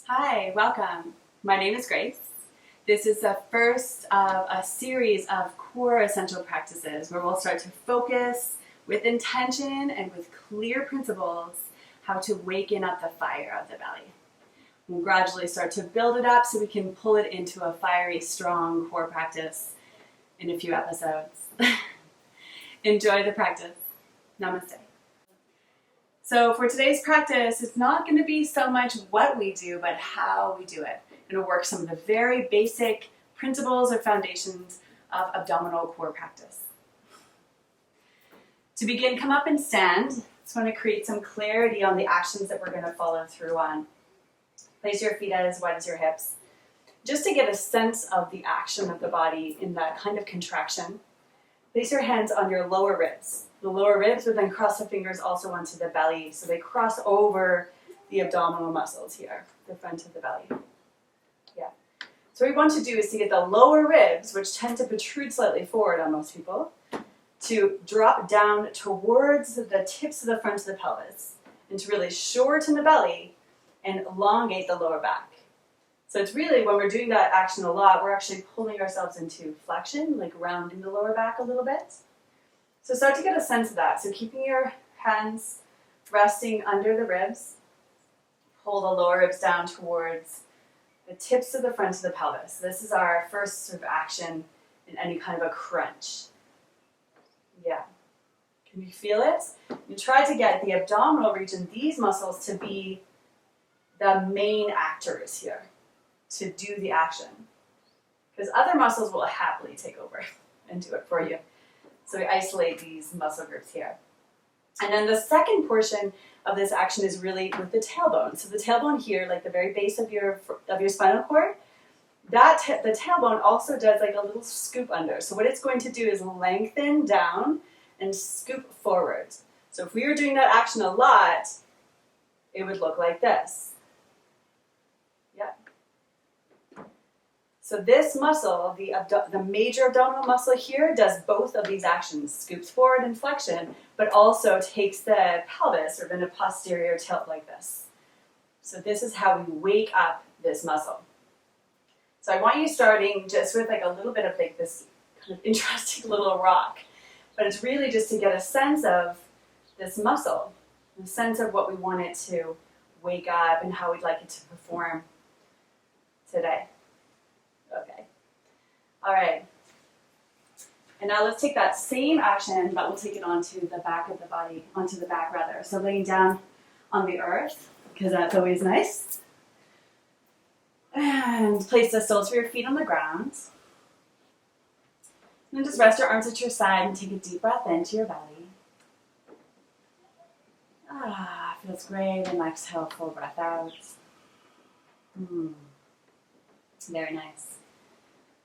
Hi, welcome. My name is Grace. This is the first of a series of core essential practices where we'll start to focus with intention and with clear principles how to waken up the fire of the belly. We'll gradually start to build it up so we can pull it into a fiery, strong core practice in a few episodes. Enjoy the practice. Namaste. So for today's practice, it's not going to be so much what we do, but how we do it. We're going to work some of the very basic principles or foundations of abdominal core practice. To begin, come up and stand. Just want to create some clarity on the actions that we're going to follow through on. Place your feet as wide as your hips, just to get a sense of the action of the body in that kind of contraction. Place your hands on your lower ribs. The lower ribs would then cross the fingers also onto the belly, so they cross over the abdominal muscles here, the front of the belly. Yeah. So what we want to do is to get the lower ribs, which tend to protrude slightly forward on most people, to drop down towards the tips of the front of the pelvis, and to really shorten the belly and elongate the lower back. So it's really, when we're doing that action a lot, we're actually pulling ourselves into flexion, like rounding the lower back a little bit. So start to get a sense of that. So keeping your hands resting under the ribs, pull the lower ribs down towards the tips of the front of the pelvis. This is our first sort of action in any kind of a crunch. Yeah. Can you feel it? You try to get the abdominal region, these muscles, to be the main actors here, to do the action. Because other muscles will happily take over and do it for you. So we isolate these muscle groups here. And then the second portion of this action is really with the tailbone. So the tailbone here, like the very base of your spinal cord, the tailbone also does like a little scoop under. So what it's going to do is lengthen down and scoop forward. So if we were doing that action a lot, it would look like this. So this muscle, the major abdominal muscle here, does both of these actions, scoops forward in flexion, but also takes the pelvis or in a posterior tilt like this. So this is how we wake up this muscle. So I want you starting just with like a little bit of like this kind of interesting little rock, but it's really just to get a sense of this muscle, a sense of what we want it to wake up and how we'd like it to perform today. Okay. All right. And now let's take that same action, but we'll take it onto the back of the body, onto the back rather. So laying down on the earth, because that's always nice. And place the soles of your feet on the ground. And then just rest your arms at your side and take a deep breath into your belly. Feels great. And exhale, full breath out. Very nice.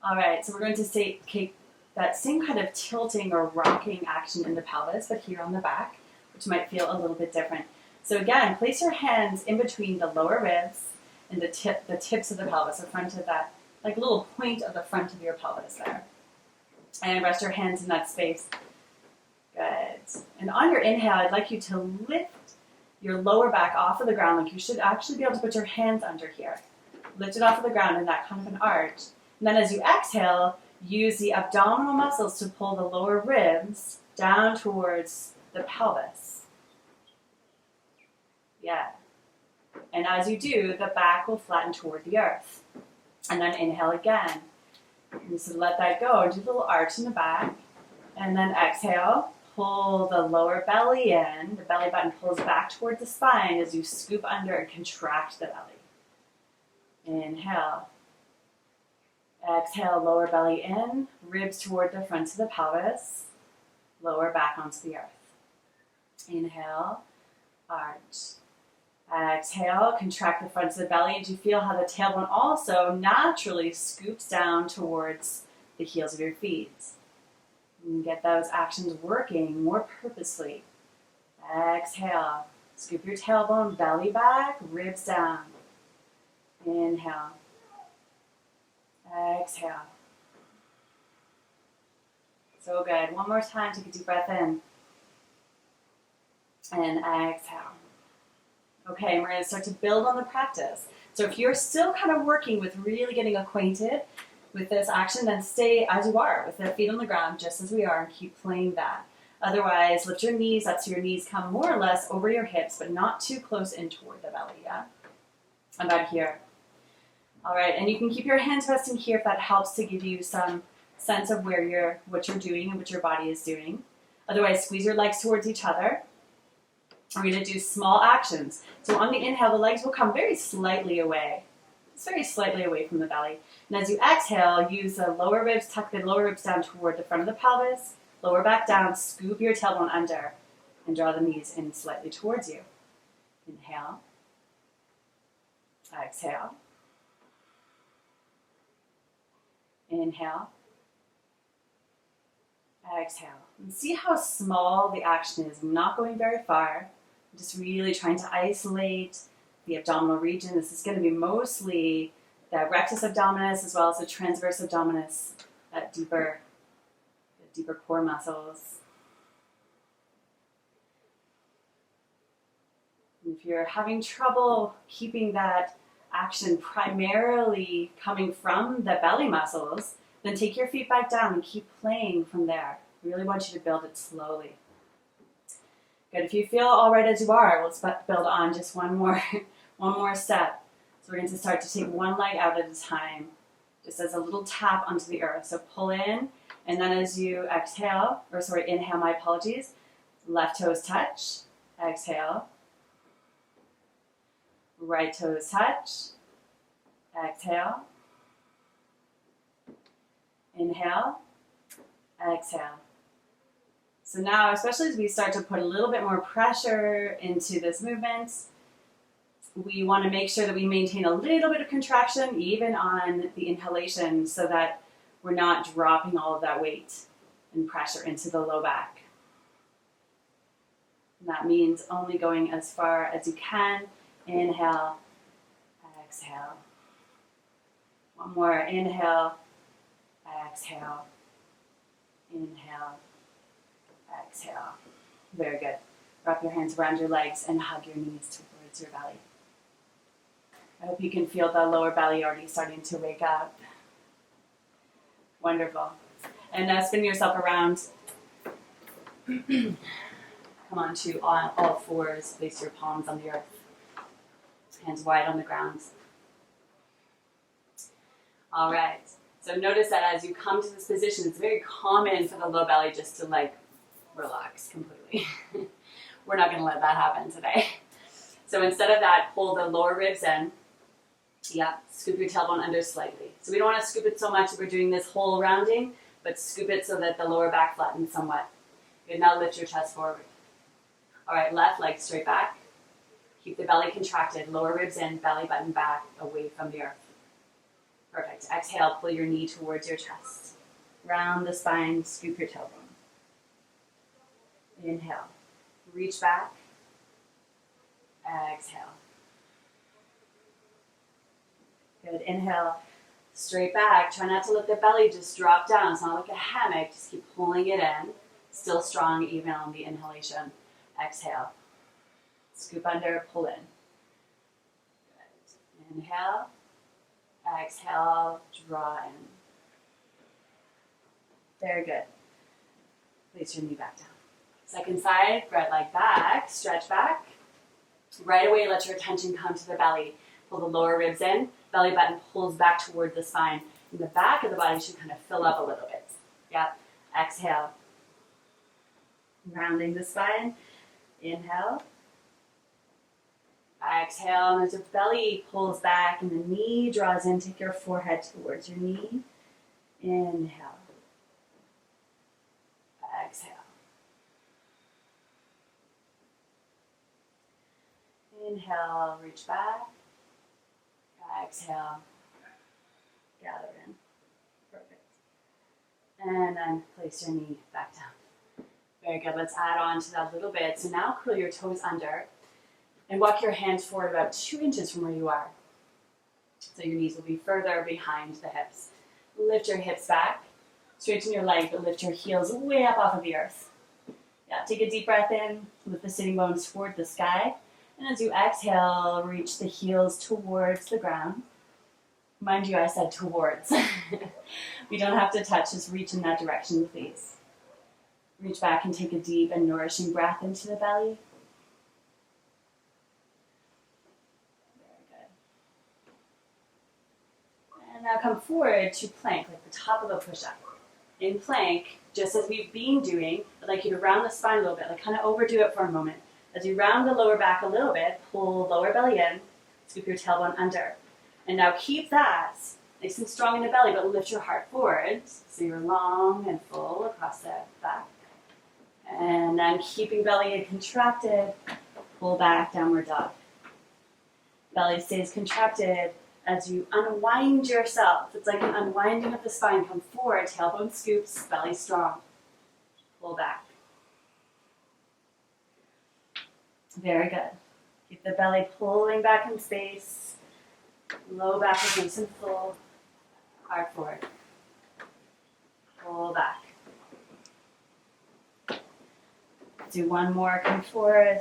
All right, so we're going to take that same kind of tilting or rocking action in the pelvis, but here on the back, which might feel a little bit different. So again, place your hands in between the lower ribs and the tips of the pelvis, the front of that, like little point of the front of your pelvis there. And rest your hands in that space. Good. And on your inhale, I'd like you to lift your lower back off of the ground, like you should actually be able to put your hands under here. Lift it off of the ground in that kind of an arch. And then as you exhale, use the abdominal muscles to pull the lower ribs down towards the pelvis. Yeah. And as you do, the back will flatten toward the earth. And then inhale again. And so let that go. Do a little arch in the back. And then exhale. Pull the lower belly in. The belly button pulls back toward the spine as you scoop under and contract the belly. Inhale. Exhale, lower belly in, ribs toward the front of the pelvis, lower back onto the earth. Inhale, arch. Exhale, contract the front of the belly, and you feel how the tailbone also naturally scoops down towards the heels of your feet. And get those actions working more purposely. Exhale, scoop your tailbone, belly back, ribs down. Inhale. Exhale. So good. One more time. Take a deep breath in. And exhale. Okay, and we're going to start to build on the practice. So if you're still kind of working with really getting acquainted with this action, then stay as you are with the feet on the ground, just as we are, and keep playing that. Otherwise, lift your knees up so your knees come more or less over your hips, but not too close in toward the belly, yeah? About here. All right, and you can keep your hands resting here if that helps to give you some sense of what you're doing and what your body is doing. Otherwise, squeeze your legs towards each other. We're going to do small actions. So on the inhale, the legs will come very slightly away. It's very slightly away from the belly. And as you exhale, use the lower ribs, tuck the lower ribs down toward the front of the pelvis, lower back down, scoop your tailbone under, and draw the knees in slightly towards you. Inhale. Exhale. Inhale. Exhale. And see how small the action is. I'm not going very far. I'm just really trying to isolate the abdominal region. This is going to be mostly the rectus abdominis as well as the transverse abdominis, that deeper core muscles. And if you're having trouble keeping that action primarily coming from the belly muscles, then take your feet back down and keep playing from there. I really want you to build it slowly. Good. If you feel all right as you are, let's build on just one more step. So we're going to start to take one leg out at a time, just as a little tap onto the earth. So pull in, and then as you inhale, my apologies, left toes touch, exhale. Right toes touch, exhale. Inhale, exhale. So now, especially as we start to put a little bit more pressure into this movement, we want to make sure that we maintain a little bit of contraction even on the inhalation so that we're not dropping all of that weight and pressure into the low back. And that means only going as far as you can. Inhale, exhale. One more. Inhale, exhale. Inhale, exhale. Very good. Wrap your hands around your legs and hug your knees towards your belly. I hope you can feel the lower belly already starting to wake up. Wonderful. And spin yourself around. Come on to all fours. Place your palms on the earth. Hands wide on the ground. All right. So notice that as you come to this position, it's very common for the low belly just to relax completely. We're not going to let that happen today. So instead of that, pull the lower ribs in. Yeah, scoop your tailbone under slightly. So we don't want to scoop it so much that we're doing this whole rounding, but scoop it so that the lower back flattens somewhat. Good, now lift your chest forward. All right, left leg straight back. Keep the belly contracted, lower ribs in, belly button back, away from the earth. Perfect. Exhale, pull your knee towards your chest. Round the spine, scoop your tailbone. Inhale. Reach back. Exhale. Good. Inhale. Straight back. Try not to let the belly just drop down. It's not like a hammock. Just keep pulling it in. Still strong even on the inhalation. Exhale. Scoop under, pull in. Good. Inhale. Exhale, draw in. Very good. Place your knee back down. Second side, right leg back, stretch back. Right away, let your attention come to the belly. Pull the lower ribs in, belly button pulls back toward the spine. And the back of the body should kind of fill up a little bit. Yep. Exhale. Rounding the spine. Inhale. Exhale, and as your belly pulls back and the knee draws in, take your forehead towards your knee. Inhale. Exhale. Inhale, reach back. Exhale. Gather in. Perfect. And then place your knee back down. Very good. Let's add on to that a little bit. So now curl your toes under. And walk your hands forward about 2 inches from where you are. So your knees will be further behind the hips. Lift your hips back. Straighten your leg, but lift your heels way up off of the earth. Yeah, take a deep breath in. Lift the sitting bones toward the sky. And as you exhale, reach the heels towards the ground. Mind you, I said towards. We don't have to touch, just reach in that direction, please. Reach back and take a deep and nourishing breath into the belly. Very good. And now come forward to plank, like the top of a push-up. In plank, just as we've been doing, I'd like you to round the spine a little bit, like kind of overdo it for a moment. As you round the lower back a little bit, pull lower belly in, scoop your tailbone under. And now keep that nice and strong in the belly, but lift your heart forward, so you're long and full across the back. And then keeping belly contracted, pull back, downward dog. Belly stays contracted as you unwind yourself. It's like an unwinding of the spine. Come forward, tailbone scoops, belly strong. Pull back. Very good. Keep the belly pulling back in space. Low back is nice and full. Heart forward. Pull back. Do one more. Come forward.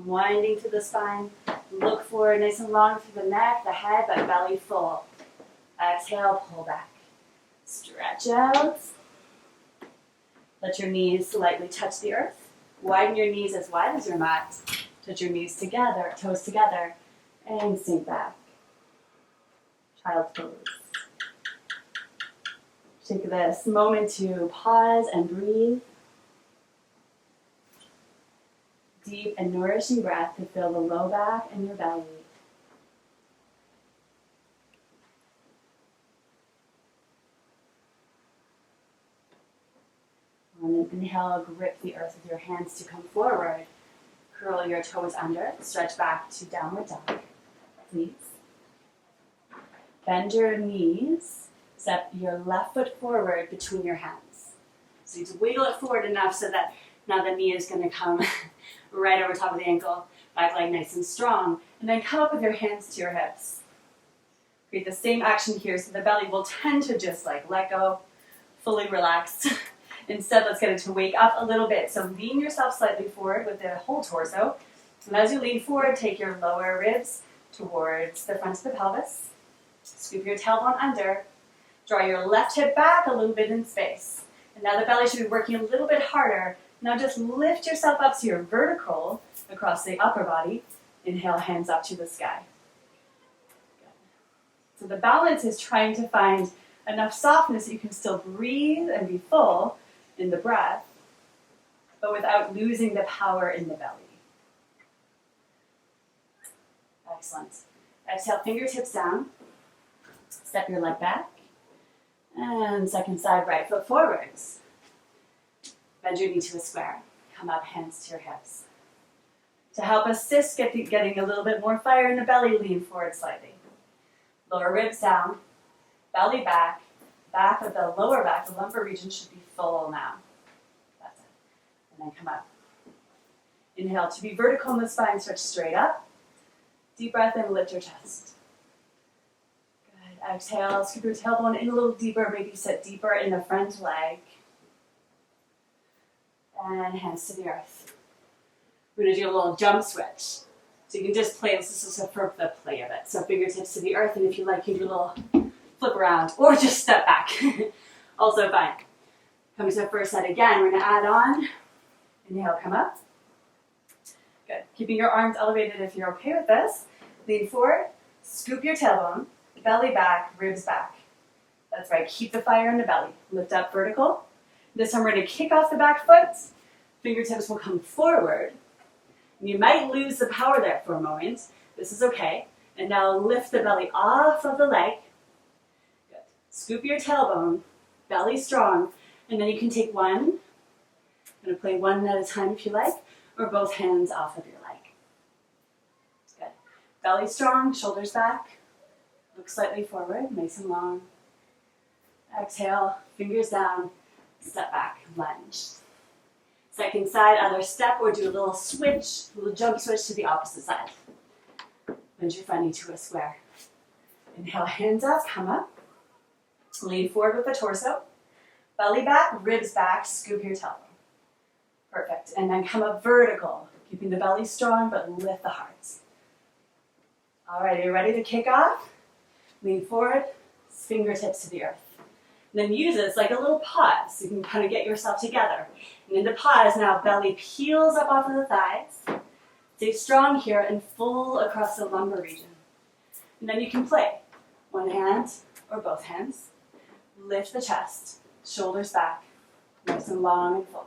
Winding through the spine. Look forward, nice and long through the neck, the head, but belly full. Exhale, pull back. Stretch out. Let your knees slightly touch the earth. Widen your knees as wide as your mat. Touch your knees together, toes together, and sink back. Child's pose. Take this moment to pause and breathe. Deep and nourishing breath to fill the low back and your belly. On an inhale, grip the earth with your hands to come forward. Curl your toes under, stretch back to downward dog, please. Bend your knees, step your left foot forward between your hands. So you need to wiggle it forward enough so that now the knee is going to come right over top of the ankle, back leg nice and strong, and then come up with your hands to your hips. Create the same action here, so the belly will tend to just like let go, fully relax. Instead, let's get it to wake up a little bit. So lean yourself slightly forward with the whole torso. And as you lean forward, take your lower ribs towards the front of the pelvis. Scoop your tailbone under. Draw your left hip back a little bit in space. And now the belly should be working a little bit harder. Now just lift yourself up so you're vertical across the upper body. Inhale, hands up to the sky. Good. So the balance is trying to find enough softness that you can still breathe and be full in the breath, but without losing the power in the belly. Excellent. Exhale, fingertips down. Step your leg back. And second side, right foot forwards. Bend your knee to a square. Come up, hands to your hips. To help assist getting a little bit more fire in the belly, lean forward slightly. Lower ribs down, belly back, back of the lower back, the lumbar region should be full now. That's it. And then come up. Inhale to be vertical in the spine, stretch straight up. Deep breath in, lift your chest. Good. Exhale, scoop your tailbone in a little deeper, maybe sit deeper in the front leg. And hands to the earth. We're going to do a little jump switch. So you can just play, this is for the play of it. So fingertips to the earth, and if you like, you do a little flip around, or just step back. Also fine. Coming to the first side again, we're going to add on. Inhale, come up. Good. Keeping your arms elevated if you're okay with this. Lean forward, scoop your tailbone, belly back, ribs back. That's right, keep the fire in the belly. Lift up vertical. This time we're going to kick off the back foot. Fingertips will come forward. You might lose the power there for a moment. This is okay. And now lift the belly off of the leg. Good. Scoop your tailbone, belly strong, and then you can take one. I'm going to play one at a time if you like, or both hands off of your leg. Good. Belly strong, shoulders back. Look slightly forward, nice and long. Exhale, fingers down, step back, lunge. Second side, either step or do a little switch, a little jump switch to the opposite side. Bend your front knee to a square. Inhale, hands up, come up. Lean forward with the torso. Belly back, ribs back, scoop your tailbone. Perfect. And then come up vertical. Keeping the belly strong, but lift the heart. All right, are you ready to kick off? Lean forward, fingertips to the earth. And then use this like a little pause. So you can kind of get yourself together. And in the pause, now belly peels up off of the thighs. Stay strong here and full across the lumbar region. And then you can play. One hand or both hands. Lift the chest, shoulders back, nice and long and full.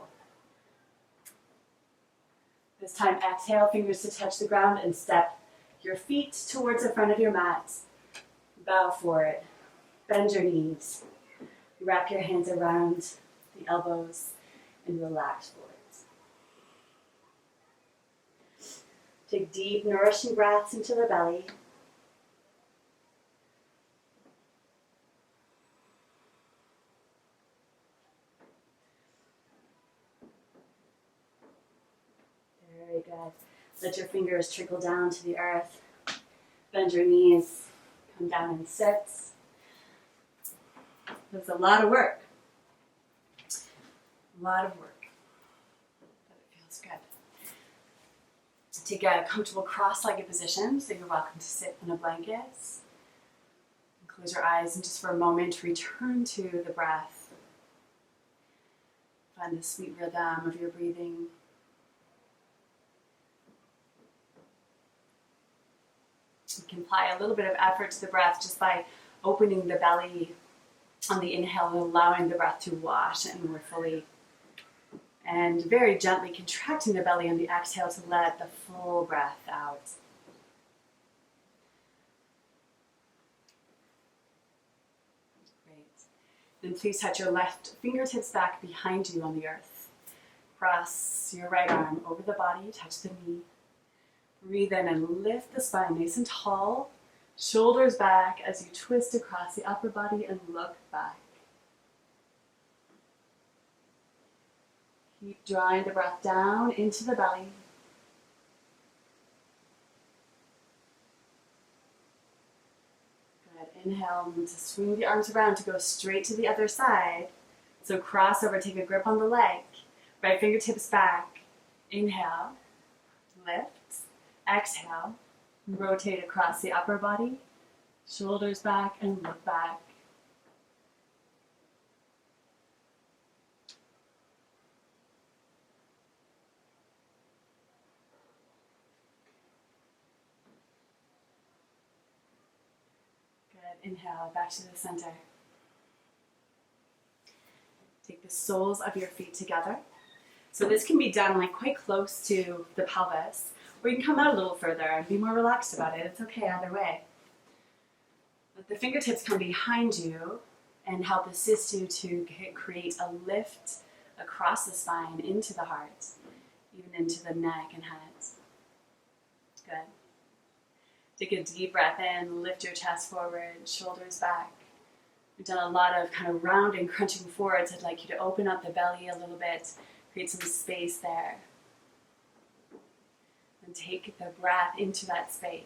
This time, exhale, fingers to touch the ground and step your feet towards the front of your mat. Bow forward, bend your knees. Wrap your hands around the elbows and relax forwards. Take deep, nourishing breaths into the belly. Very good. Let your fingers trickle down to the earth. Bend your knees. Come down and sit. That's a lot of work. A lot of work. But it feels good. Take a comfortable cross-legged position, so you're welcome to sit in a blanket. Close your eyes and just for a moment return to the breath. Find the sweet rhythm of your breathing. You can apply a little bit of effort to the breath just by opening the belly on the inhale and allowing the breath to wash in more fully. And very gently contracting the belly on the exhale to let the full breath out. Great. Then please touch your left fingertips back behind you on the earth. Cross your right arm over the body, touch the knee. Breathe in and lift the spine nice and tall. Shoulders back as you twist across the upper body and look back. Keep drawing the breath down into the belly. Good. Inhale to swing the arms around to go straight to the other side. So cross over, take a grip on the leg. Right fingertips back. Inhale, lift. Exhale, rotate across the upper body, shoulders back and look back. Good, inhale, back to the center. Take the soles of your feet together. So this can be done like quite close to the pelvis. Or you can come out a little further and be more relaxed about it. It's okay either way. Let the fingertips come behind you and help assist you to create a lift across the spine into the heart, even into the neck and head. Good. Take a deep breath in, lift your chest forward, shoulders back. We've done a lot of kind of rounding, crunching forwards. I'd like you to open up the belly a little bit, create some space there. And take the breath into that space,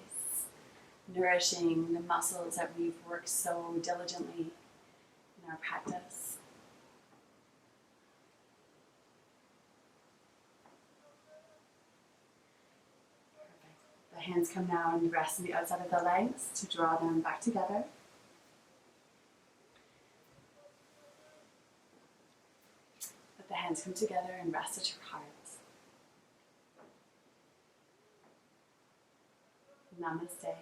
nourishing the muscles that we've worked so diligently in our practice. Perfect. The hands come now and rest on the outside of the legs to draw them back together. Let the hands come together and rest at your heart. Namaste.